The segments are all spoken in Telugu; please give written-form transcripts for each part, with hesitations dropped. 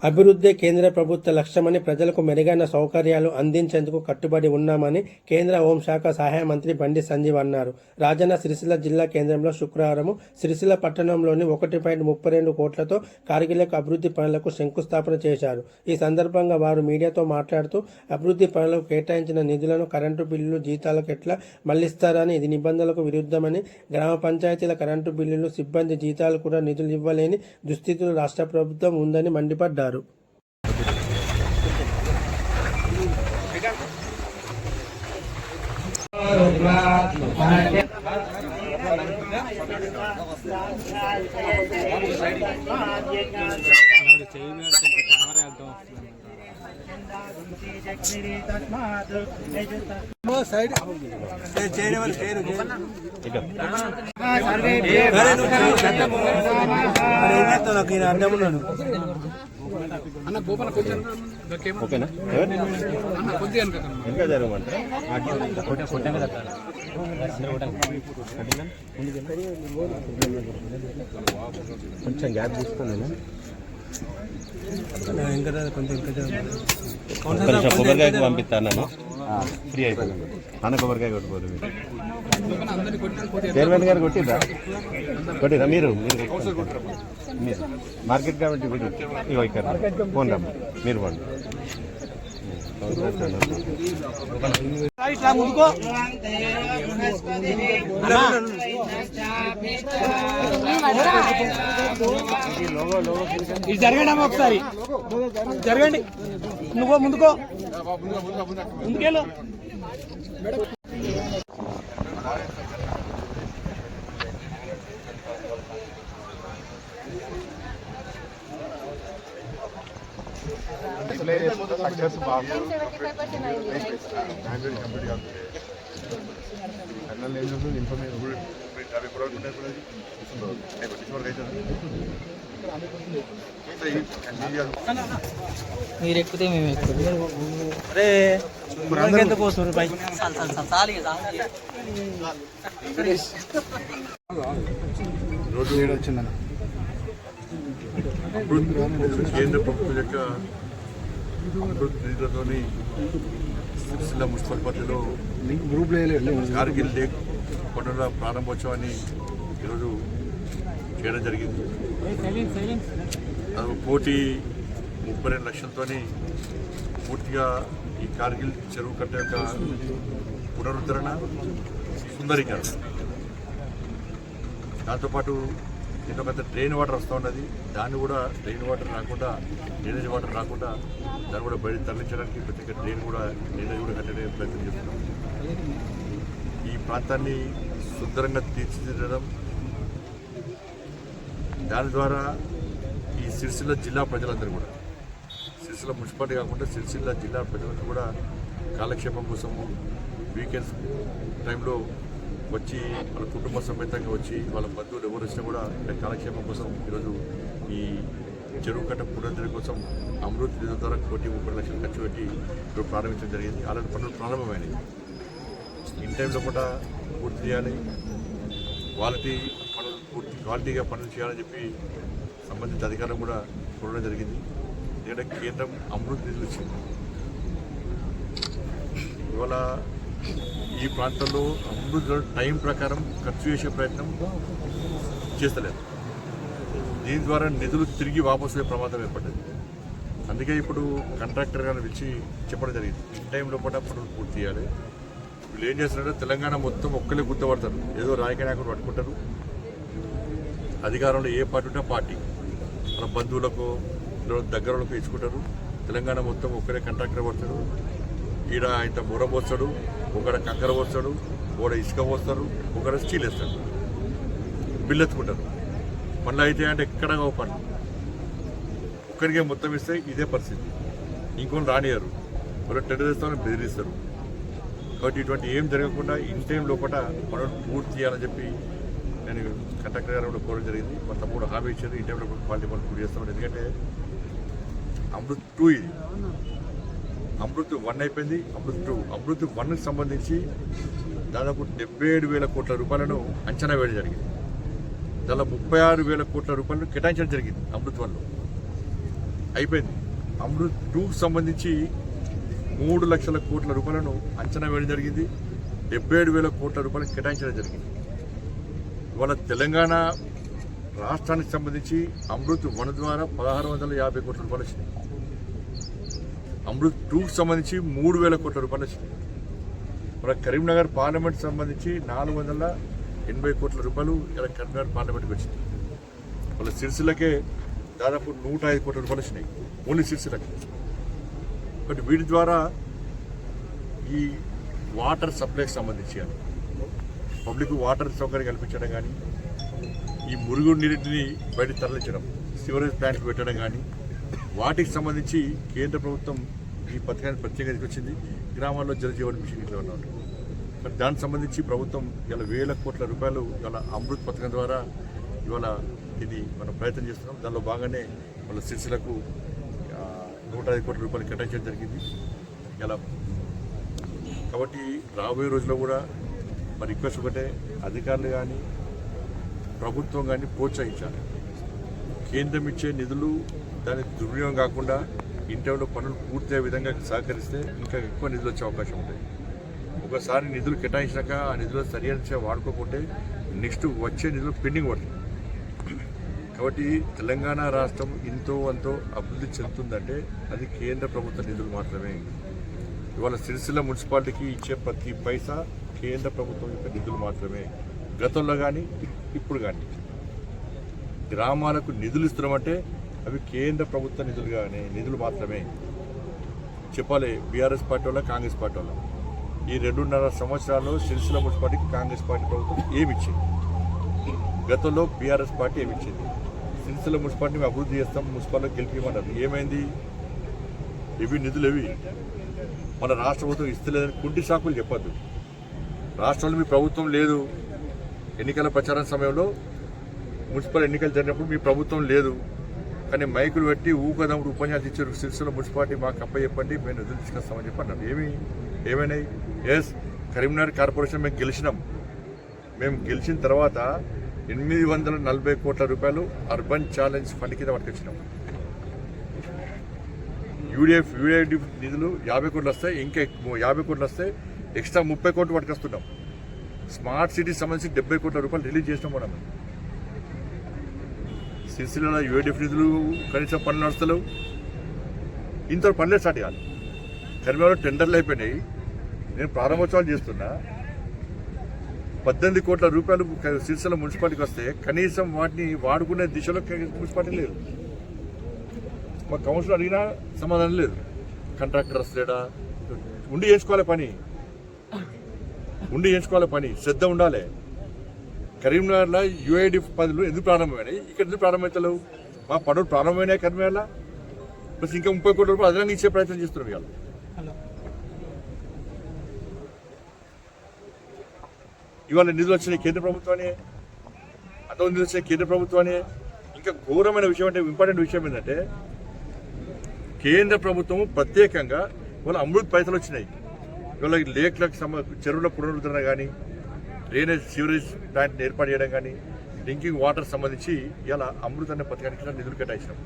అభివృద్ధి కేంద్ర ప్రభుత్వ లక్ష్యమని, ప్రజలకు మెరుగైన సౌకర్యాలు అందించేందుకు కట్టుబడి ఉన్నామని కేంద్ర హోంశాఖ సహాయ మంత్రి బండి సంజీవ్ అన్నారు. రాజన్న సిరిసిల్ల జిల్లా కేంద్రంలో శుక్రవారం సిరిసిల్ల పట్టణంలోని 1.32 కోట్లతో కార్గిలకు అభివృద్ధి పనులకు శంకుస్థాపన చేశారు. ఈ సందర్భంగా వారు మీడియాతో మాట్లాడుతూ అభివృద్ధి పనులకు కేటాయించిన నిధులను కరెంటు బిల్లులు, జీతాలకు ఎట్లా మళ్లిస్తారని, ఇది నిబంధనలకు విరుద్ధమని, గ్రామ పంచాయతీల కరెంటు బిల్లులు, సిబ్బంది జీతాలు కూడా నిధులు ఇవ్వలేని దుస్థితులు రాష్ట్ర ప్రభుత్వం ఉందని మండిపడ్డారు. అన్న గోపాల కొంచెం ఓకేనా అన్న కొద్దిగా ఇంకా జరగమంటే కొంచెం గ్యాప్ తీసుకున్నాను. కొబ్బరికాయకు పంపిస్తాను నేను, ఫ్రీ అయిపోయింది అన్న. కొబ్బరికాయ కొట్టుకోదు చైర్మన్ గారు కొట్టిరా మీరు మార్కెట్ కాబట్టి మీరు ఇక్కడ ఫోన్ రమ్మ మీరు పండు. ఇది జరగండి అమ్మ, ఒకసారి జరగండి. నువ్వు ముందుకో, ముందుకెళ్ళు. సక్సెస్ బాగా ఇన్ఫర్మేషన్ మీరు ఎక్కితే మేము ఎక్కుతాం. రోడ్డు వచ్చిందన్న కేంద్ర ప్రభుత్వం యొక్క అభివృద్ధి నిధులతోని సిరిసిల్ల మున్సిపల్ పరిధిలో కార్గిల్ లేక్ పనుల ప్రారంభోత్సవాన్ని ఈరోజు చేయడం జరిగింది. 1,32 లక్షలతో పూర్తిగా ఈ కార్గిల్ చెరువు కట్ట యొక్క పునరుద్ధరణ, సుందరీకరణ, దాంతోపాటు దీంట్లో పెద్ద డ్రైన్ వాటర్ వస్తూ ఉన్నది. దాన్ని కూడా డ్రైన్ వాటర్ రాకుండా, డ్రైనేజ్ వాటర్ రాకుండా దాన్ని కూడా బయట తరలించడానికి ప్రత్యేక డ్రైన్ కూడా, డ్రైనేజ్ కూడా కట్టే ప్రయత్నం చేస్తున్నాం. ఈ ప్రాంతాన్ని సుందరంగా తీర్చిదిద్దడం, దాని ద్వారా ఈ సిరిసిల్ల జిల్లా ప్రజలందరూ కూడా, సిరిసిల్ల మున్సిపాలిటీ కాకుండా సిరిసిల్ల జిల్లా ప్రజలందరూ కూడా కాలక్షేపం కోసము వీకెండ్స్ టైంలో వచ్చి వాళ్ళ కుటుంబ సమేతంగా వచ్చి వాళ్ళ బంధువులు ఎవరు వచ్చినా కూడా కాలక్షేపం కోసం ఈరోజు ఈ చెరువు కట్ట పునరుద్ధరణ కోసం అమృత్ నిధుల ద్వారా 1,30 లక్షలు ఖర్చు పెట్టి ఇప్పుడు ప్రారంభించడం జరిగింది. అలాంటి పనులు ప్రారంభమైనవి. ఇన్ టైంలో కూడా పూర్తి చేయాలి, క్వాలిటీగా పనులు చేయాలని చెప్పి సంబంధిత అధికారులు కూడా చూడడం జరిగింది. ఎందుకంటే కేంద్రం అమృత్ నిధులు ఇచ్చింది. ఇవాళ ఈ ప్రాంతంలో అమృత్ టైం ప్రకారం ఖర్చు చేసే ప్రయత్నం చేస్తలేదు. దీని ద్వారా నిధులు తిరిగి వాపసు అయ్యే ప్రమాదం ఏర్పడ్డది. అందుకే ఇప్పుడు కాంట్రాక్టర్ గారిని పిలిచి చెప్పడం జరిగింది, ఇన్ టైంలో కూడా పనులు పూర్తి చేయాలి. వీళ్ళు ఏం చేస్తున్నారంటే తెలంగాణ మొత్తం ఒక్కలే గుర్తుపడతారు, ఏదో రాజకీయ నాయకులు పట్టుకుంటారు. అధికారంలో ఏ పార్టీ ఉంటే పార్టీ వాళ్ళ బంధువులకు దగ్గరలకు ఇచ్చుకుంటారు. తెలంగాణ మొత్తం ఒక్కరే కాంట్రాక్టర్ పడతాడు. ఈడ ఇంత బుర్ర పోస్తాడు, ఒకడ కంకర పోస్తాడు, ఒకడ ఇసుక పోస్తారు, ఒకడ స్టీల్ వేస్తాడు, బిల్లు ఎత్తుకుంటారు. పనులు అయితే అంటే ఎక్కడ పనులు ఒక్కరికే మొత్తం ఇస్తే ఇదే పరిస్థితి. ఇంకొని రానియారు, వాళ్ళు టెండర్ ఇస్తామని బెదిరిస్తారు. కాబట్టి ఇటువంటి ఏం జరగకుండా ఇన్ టైం లోపల పనులు పూర్తి చేయాలని చెప్పి నేను కాంట్రాక్టర్ గారు కూడా కోరడం జరిగింది. మన తప్పుడు హామీ ఇచ్చారు, ఇన్ టైంలో క్వాలిటీ పనులు పూర్తి చేస్తామని. ఎందుకంటే అమృత్ 2 ఇది, అమృత్ 1 అయిపోయింది, అమృత్ 2. అమృత్ 1కి సంబంధించి దాదాపు 77,000 కోట్ల రూపాయలను అంచనా వేయడం జరిగింది. దానిలో 36,000 కోట్ల రూపాయలు కేటాయించడం జరిగింది అమృత్ 1లో. అయిపోయింది. అమృత్ 2కు సంబంధించి 3 లక్షల కోట్ల రూపాయలను అంచనా వేయడం జరిగింది. 77,000 కోట్ల రూపాయలు కేటాయించడం జరిగింది. ఇవాళ తెలంగాణ రాష్ట్రానికి సంబంధించి అమృత్ 1 ద్వారా 1,650 కోట్ల రూపాయలు వచ్చినాయి. అమృత్ 2కు సంబంధించి 3,000 కోట్ల రూపాయలు వచ్చినాయి. మన కరీంనగర్ పార్లమెంట్ సంబంధించి 480 కోట్ల రూపాయలు ఇలా కరీంనగర్ పార్లమెంట్కి వచ్చింది. వాళ్ళ సిరిసిల్లకే దాదాపు 105 కోట్ల రూపాయలు వచ్చినాయి, ఓన్లీ సిరిసిల్లకి. బట్ వీటి ద్వారా ఈ వాటర్ సప్లైకి సంబంధించి కానీ పబ్లిక్ వాటర్ సౌకర్యం కల్పించడం కానీ, ఈ మురుగుడు నీటిని బయట తరలించడం, సివరేజ్ ప్లాంట్లు పెట్టడం కానీ, వాటికి సంబంధించి కేంద్ర ప్రభుత్వం ఈ పథకాన్ని ప్రత్యేకంగా తీసుకొచ్చింది. గ్రామాల్లో జలజీవన్ మిషన్ ఇట్లా ఉన్నారు. మరి దానికి సంబంధించి ప్రభుత్వం ఇలా 1,000 కోట్ల రూపాయలు ఇవాళ అమృత్ పథకం ద్వారా ఇవాళ ఇది మనం ప్రయత్నం చేస్తున్నాం. దానిలో భాగంగానే వాళ్ళ సిరిసిలకు 105 కోట్ల రూపాయలు కేటాయించడం జరిగింది ఇలా. కాబట్టి రాబోయే రోజుల్లో కూడా మరి రిక్వెస్ట్ ఒకటే, అధికారులు కానీ ప్రభుత్వం కానీ ప్రోత్సహించాలి. కేంద్రం ఇచ్చే నిధులు దానికి దుర్వినియోగం కాకుండా ఇంటర్లో పనులు పూర్తయ్యే విధంగా సహకరిస్తే ఇంకా ఎక్కువ నిధులు వచ్చే అవకాశం ఉంటుంది. ఒకసారి నిధులు కేటాయించాక ఆ నిధులు సరైన వాడుకోకుంటే నెక్స్ట్ వచ్చే నిధులు పెండింగ్ పడుతుంది. కాబట్టి తెలంగాణ రాష్ట్రం ఇంతో అంతో అభివృద్ధి చెందుతుందంటే అది కేంద్ర ప్రభుత్వ నిధులు మాత్రమే. ఇవాళ సిరిసిల్ల మున్సిపాలిటీకి ఇచ్చే ప్రతి పైసా కేంద్ర ప్రభుత్వం యొక్క నిధులు మాత్రమే. గతంలో కానీ ఇప్పుడు కానీ గ్రామాలకు నిధులు ఇస్తున్నామంటే అవి కేంద్ర ప్రభుత్వ నిధులు మాత్రమే. చెప్పాలి బీఆర్ఎస్ పార్టీ వాళ్ళ, కాంగ్రెస్ పార్టీ వాళ్ళ. ఈ 2.5 సంవత్సరాల్లో సిరిసిల్ల మున్సిపాలిటీకి కాంగ్రెస్ పార్టీ ప్రభుత్వం ఏమిచ్చింది? గతంలో బీఆర్ఎస్ పార్టీ ఏమిచ్చింది? సిరిసిల్ల మున్సిపాలిటీని అభివృద్ధి చేస్తాం, మున్సిపాలిటీ గెలిపిమన్నారు. ఏమైంది? ఇవి నిధులు ఇవి మన రాష్ట్ర ప్రభుత్వం ఇస్తలేదని కుంటి సాకులు చెప్పద్దు. రాష్ట్రంలో మీ ప్రభుత్వం లేదు. ఎన్నికల ప్రచారం సమయంలో మున్సిపల్ ఎన్నికలు జరిగినప్పుడు మీ ప్రభుత్వం లేదు, కానీ మైకులు పెట్టి ఊకదమ్ముడు ఉపన్యాసం ఇచ్చారు. సిరిసిల్ల మున్సిపాలిటీ మాకు చెప్పండి, మేము నిధులు తీసుకొస్తామని చెప్పి అన్నారు. ఏమైనాయి? ఎస్, కరీంనగర్ కార్పొరేషన్ మేము గెలిచినాం. మేము గెలిచిన తర్వాత 840 కోట్ల రూపాయలు అర్బన్ ఛాలెంజ్ ఫండ్ కింద పట్టుకొచ్చినాం. యూడిఎఫ్ నిధులు 50 కోట్లు వస్తాయి, ఇంకా 50 కోట్లు వస్తాయి, ఎక్స్ట్రా 30 కోట్లు పట్టుకొస్తున్నాం. స్మార్ట్ సిటీకి సంబంధించి 70 కోట్ల రూపాయలు రిలీజ్ చేసినాం. మనం సిరిసిల్లలో యూడిఎఫ్ నిధులు కనీసం పనులు నడుస్తలేవు. ఇంత పనులే స్టార్ట్ చేయాలి. కరీంనగర్లో టెండర్లు అయిపోయినాయి. నేను ప్రారంభోత్సవాలు చేస్తున్నా. 18 కోట్ల రూపాయలు సిరిసిల్ల మున్సిపాలిటీకి వస్తే కనీసం వాటిని వాడుకునే దిశలో మున్సిపాలిటీ లేదు. మా కౌన్సిలర్ అడిగినా సమాధానం లేదు. కాంట్రాక్టర్స్ లేడా? ఉండి చేయించుకోవాలి పని, శ్రద్ధ ఉండాలి. కరీంనగర్లో యూఐడిఎఫ్ పనులు ఎందుకు ప్రారంభమైనాయి? ఇక్కడ ఎందుకు ప్రారంభమవుతలేవు? మా పనులు ప్రారంభమైనాయి కరీంనగర్లో. ప్లస్ ఇంకా 30 కోట్ల రూపాయలు అదనంగా ఇచ్చే ప్రయత్నం చేస్తున్నాం. ఇవాళ నిధులు వచ్చినాయి కేంద్ర ప్రభుత్వాన్ని, అంతకు నిధులు వచ్చినాయి కేంద్ర ప్రభుత్వాన్ని. ఇంకా ఘోరమైన విషయం అంటే, ఇంపార్టెంట్ విషయం ఏంటంటే, కేంద్ర ప్రభుత్వం ప్రత్యేకంగా ఇవాళ అమృత్ పైసలు వచ్చినాయి. ఇవాళ లేక్లకు చెరువుల పునరుద్ధరణ కానీ, డ్రైనేజ్ సివరేజ్ ప్లాంట్ ఏర్పాటు చేయడం కానీ, డ్రింకింగ్ వాటర్ సంబంధించి ఇలా అమృత్ అనే పథకానికి నిధులు కేటాయించినాం.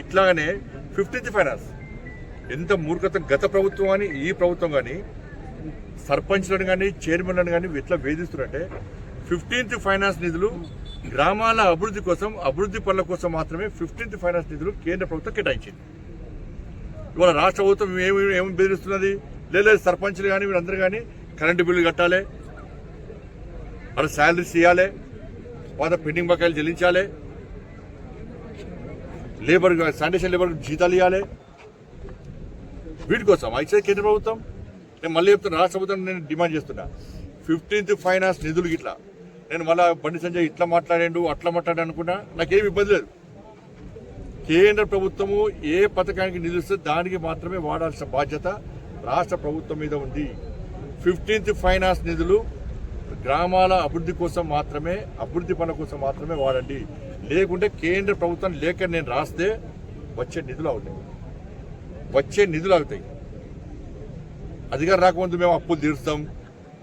ఇట్లాగనే 15th ఫైనాన్స్ ఎంత మూర్ఖతం! గత ప్రభుత్వం కానీ ఈ ప్రభుత్వం కానీ సర్పంచ్లను కానీ చైర్మన్లను కానీ ఎట్లా వేధిస్తున్నారంటే, 15th ఫైనాన్స్ నిధులు గ్రామాల అభివృద్ధి కోసం, అభివృద్ధి పనుల కోసం మాత్రమే 15th ఫైనాన్స్ నిధులు కేంద్ర ప్రభుత్వం కేటాయించింది. ఇవాళ రాష్ట్ర ప్రభుత్వం ఏమి బెదిరిస్తున్నది? లేదు సర్పంచ్లు కానీ వీళ్ళందరూ కానీ కరెంటు బిల్లు కట్టాలి, వాళ్ళ శాలరీస్ ఇవ్వాలి, పాత పెండింగ్ బకాయిలు చెల్లించాలి, లేబర్ శానిటేషన్ లేబర్ జీతాలు ఇవ్వాలి. వీటి కోసం అయితే కేంద్ర ప్రభుత్వం, నేను మళ్ళీ చెప్తున్నా, రాష్ట్ర ప్రభుత్వం నేను డిమాండ్ చేస్తున్నా, 15th ఫైనాన్స్ నిధులు ఇట్లా. నేను మళ్ళీ బండి సంజయ్ ఇట్లా మాట్లాడాడు అట్లా మాట్లాడాడు అనుకున్నా, నాకేమి ఇబ్బంది లేదు. కేంద్ర ప్రభుత్వము ఏ పథకానికి నిధులు ఇస్తే దానికి మాత్రమే వాడాల్సిన బాధ్యత రాష్ట్ర ప్రభుత్వం మీద ఉంది. 15th ఫైనాన్స్ నిధులు గ్రామాల అభివృద్ధి కోసం మాత్రమే, అభివృద్ధి పనుల కోసం మాత్రమే వాడండి. లేకుంటే కేంద్ర ప్రభుత్వం లేఖ నేను రాస్తే వచ్చే నిధులు అవుతాయి. అధికారం రాకముందు మేము అప్పులు తీరుస్తాం,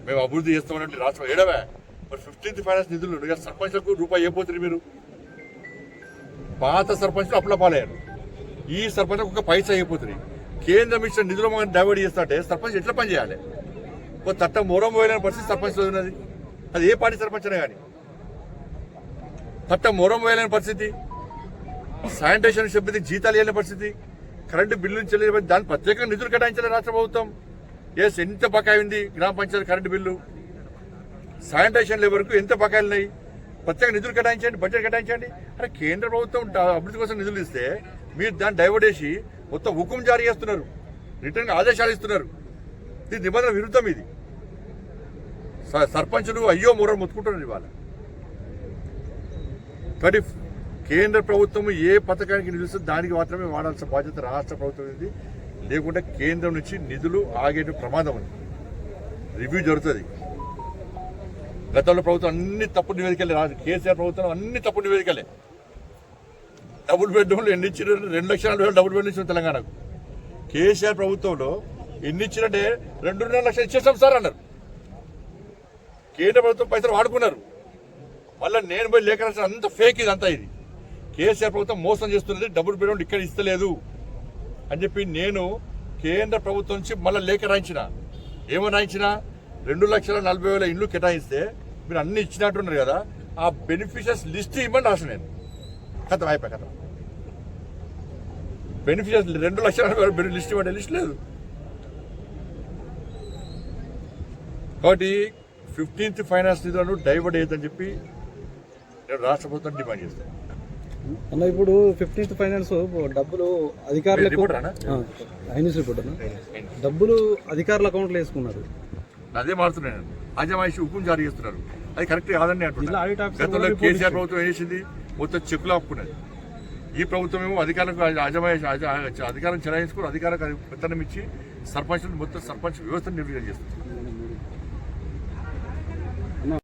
మేము అభివృద్ధి చేస్తామని రాష్ట్రం ఏడవే. మరి 15th ఫైనాన్స్ నిధులు సర్పంచ్లకు రూపాయి అయిపోతుంది. మీరు పాత సర్పంచ్లు అప్పుల పాలయ్యారు. ఈ సర్పంచ్ ఒక పైసా అయిపోతుంది. కేంద్రం ఇచ్చిన నిధులు మనం డైవర్ట్ చేస్తుంటే సర్పంచ్ ఎట్లా పని చేయాలి? ఒక తట్ట మూరం పోయలేని పరిస్థితి సర్పంచ్ ఉన్నది. అది ఏ పార్టీ సర్పంచ్ అయినా కానీ తట్ట మూరం పోయలేని పరిస్థితి, శానిటేషన్ సిబ్బందికి జీతాలు ఇవ్వలేని పరిస్థితి, కరెంటు బిల్లులు చెల్లించే దాని ప్రత్యేకంగా నిధులు కేటాయించాలి రాష్ట్ర ప్రభుత్వం. ఎంత బకాయి ఉంది గ్రామ పంచాయతీ కరెంటు బిల్లు, శానిటేషన్ లేబర్కు ఎంత బకాయిలు ఉన్నాయి, ప్రత్యేక నిధులు కేటాయించండి, బడ్జెట్ కేటాయించండి. అరే కేంద్ర ప్రభుత్వం అభివృద్ధి కోసం నిధులు ఇస్తే మీరు దాన్ని డైవర్ట్ చేసి మొత్తం హుకుం జారీ చేస్తున్నారు, రిటర్న్ ఆదేశాలు ఇస్తున్నారు. ఇది నిబంధన విరుద్ధం. ఇది సర్పంచులు అయ్యో మూర ముత్తుకుంటున్నారు ఇవాళ. కాబట్టి కేంద్ర ప్రభుత్వం ఏ పథకానికి నిలుస్తుంది దానికి మాత్రమే వాడాల్సిన బాధ్యత రాష్ట్ర ప్రభుత్వం ఉంది. లేకుంటే కేంద్రం నుంచి నిధులు ఆగే ప్రమాదం ఉంది. రివ్యూ జరుగుతుంది. గతంలో ప్రభుత్వం అన్ని తప్పుడు నివేదికలే, కేసీఆర్ ప్రభుత్వం అన్ని తప్పుడు నివేదికలే. డబుల్ బెడ్రూమ్లు ఎన్ని ఇచ్చారు? 2,40,000 డబుల్ బెడ్రూమ్ ఇచ్చిన తెలంగాణకు. కేసీఆర్ ప్రభుత్వంలో ఎన్ని ఇచ్చినట్టే 2.5 లక్షలు ఇచ్చేసాం సార్ అన్నారు. కేంద్ర ప్రభుత్వం పైసలు వాడుకున్నారు. మళ్ళీ నేను పోయి లేఖ రాసిన అంత ఫేక్ ఇదంతా. ఇది కేసీఆర్ ప్రభుత్వం మోసం చేస్తున్నది, డబుల్ బెడ్రూమ్ ఇక్కడ ఇస్తలేదు అని చెప్పి నేను కేంద్ర ప్రభుత్వం నుంచి మళ్ళీ లేఖ రాయించిన. ఏమని రాయించిన? 2,40,000 ఇండ్లు కేటాయిస్తే మీరు అన్ని ఇచ్చినట్టున్నారు కదా, ఆ బెనిఫిషియర్స్ లిస్ట్ ఇవ్వమని రాసిన నేను. కథం అయిపోయి కథం. బెనిఫిషియర్స్ 2,40,000 లిస్ట్ ఇవ్వండి, లిస్ట్ లేదు. కాబట్టి 15th ఫైనాన్స్ నిధులను డైవర్ట్ అయ్యేదని చెప్పి నేను రాష్ట్ర ప్రభుత్వం డిమాండ్ చేస్తాను. అన్న ఇప్పుడు 15th ఫైనాన్స్ డబ్బులు అధికారులకు డబ్బులు అధికారుల అకౌంట్లో వేసుకున్నారు. అదే మారుతున్నాను. అజమాయిషి హుకుం జారీ చేస్తున్నారు. అది కరెక్ట్ కాదని అంటున్నారు. గతంలో కేసీఆర్ ప్రభుత్వం ఏం చేసింది? మొత్తం చెక్కులు ఆపుకున్నది. ఈ ప్రభుత్వం ఏమో అధికారం చెలాయించుకుని అధికారం పెత్తనం ఇచ్చి సర్పంచ్ మొత్తం సర్పంచ్ వ్యవస్థను నిర్వీర్యం చేస్తుంది.